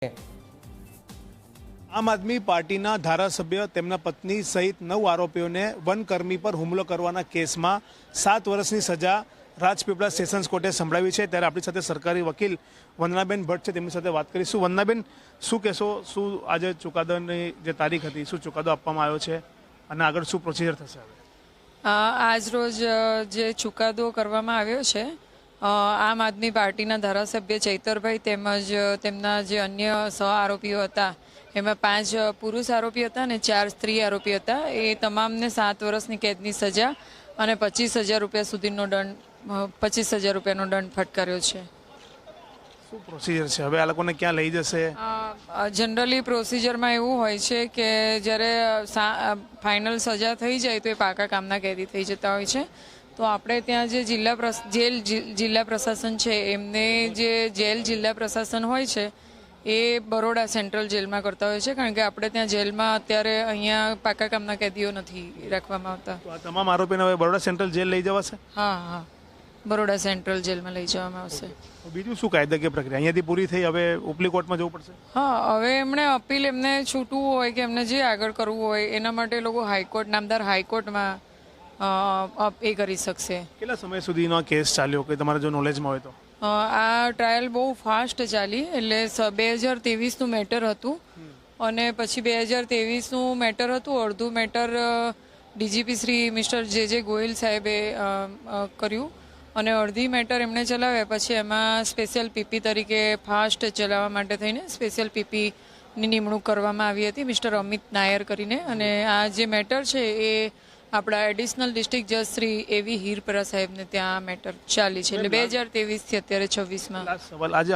આમ આદમી પાર્ટીના ધારાસભ્ય તેમના પત્ની સહિત 9 આરોપીઓને વનકર્મી પર હુમલો કરવાના કેસમાં 7 વર્ષની સજા રાજપીપળા સેશન્સ કોર્ટે સંભળાવી છે। ત્યારે આપણી સાથે સરકારી વકીલ વંદનાબેન ભટ્ટ છે, તેમની સાથે વાત કરીશું। વંદનાબેન, શું કહેશો? શું આજે ચુકાદાની જે તારીખ હતી, શું ચુકાદો આપવામાં આવ્યો છે અને આગળ શું પ્રોસિજર થશે? આજ રોજ જે ચુકાદો કરવામાં આવ્યો છે, આમ આદમી પાર્ટીના ધારાસભ્ય ચૈતરભાઈ તેમજ તેમના જે અન્ય સહ આરોપીઓ હતા, એમાં 5 પુરુષ આરોપી હતા અને 4 સ્ત્રી આરોપી હતા। એ તમામને 7 વર્ષની કેદની સજા અને 25,000 રૂપિયા સુધીનો દંડ 25,000 રૂપિયાનો દંડ ફટકાર્યો છે। શું પ્રોસિજર છે હવે? આ લોકોને ક્યાં લઈ જશે? જનરલી પ્રોસિજરમાં એવું હોય છે કે જ્યારે ફાઇનલ સજા થઈ જાય તો એ પાકા કામના કેદી થઈ જતા હોય છે। તો આપણે ત્યાં જે જિલ્લા પ્રશાસન છે, એમને જે જિલ્લા પ્રશાસન હોય છે એ બરોડા સેન્ટ્રલ જેલમાં કરતા હોય છે, કારણ કે આપણે ત્યાં જેલમાં અત્યારે અહીંયા પાકા કામના કેદીઓ નથી રાખવામાં આવતા। તો આ તમામ આરોપીને હવે બરોડા સેન્ટ્રલ જેલ લઈ જવાશે? હા, બરોડા સેન્ટ્રલ જેલમાં લઈ જવામાં આવશે। બીજું શું કાયદાકીય પ્રક્રિયા અહીંયાથી પૂરી થઈ, હવે ઉપલી કોર્ટમાં જવું પડશે? હા, હવે એમણે અપીલ એમને છૂટવું હોય કે એમને જે આગળ કરવું હોય એના માટે લોકો હાઈકોર્ટ, નામદાર હાઈકોર્ટમાં એ કરી શકશે। કેટલા સમય સુધીનો કેસ ચાલ્યો, કે તમારા જો નોલેજમાં હોય તો? આ ટ્રાયલ બહુ ફાસ્ટ ચાલી, એટલે 2023નું મેટર હતું અને પછી 2023નું મેટર હતું, અડધું મેટર ડીજીપી શ્રી મિસ્ટર જે ગોયલ સાહેબે કર્યું અને અડધી મેટર એમણે ચલાવ્યા। પછી એમાં સ્પેશિયલ પીપી તરીકે ફાસ્ટ ચલાવવા માટે થઈને સ્પેશિયલ પીપીની નિમણૂક કરવામાં આવી હતી, મિસ્ટર અમિત નાયર કરીને। અને આ જે મેટર છે એ આપણા એડિશનલ ડિસ્ટ્રિક્ટ જજ શ્રી એવી હીરપરા સાહેબને ત્યાં મેટર ચાલી છે, એટલે 2023થી અત્યારે 26માં। સવાલ, આજે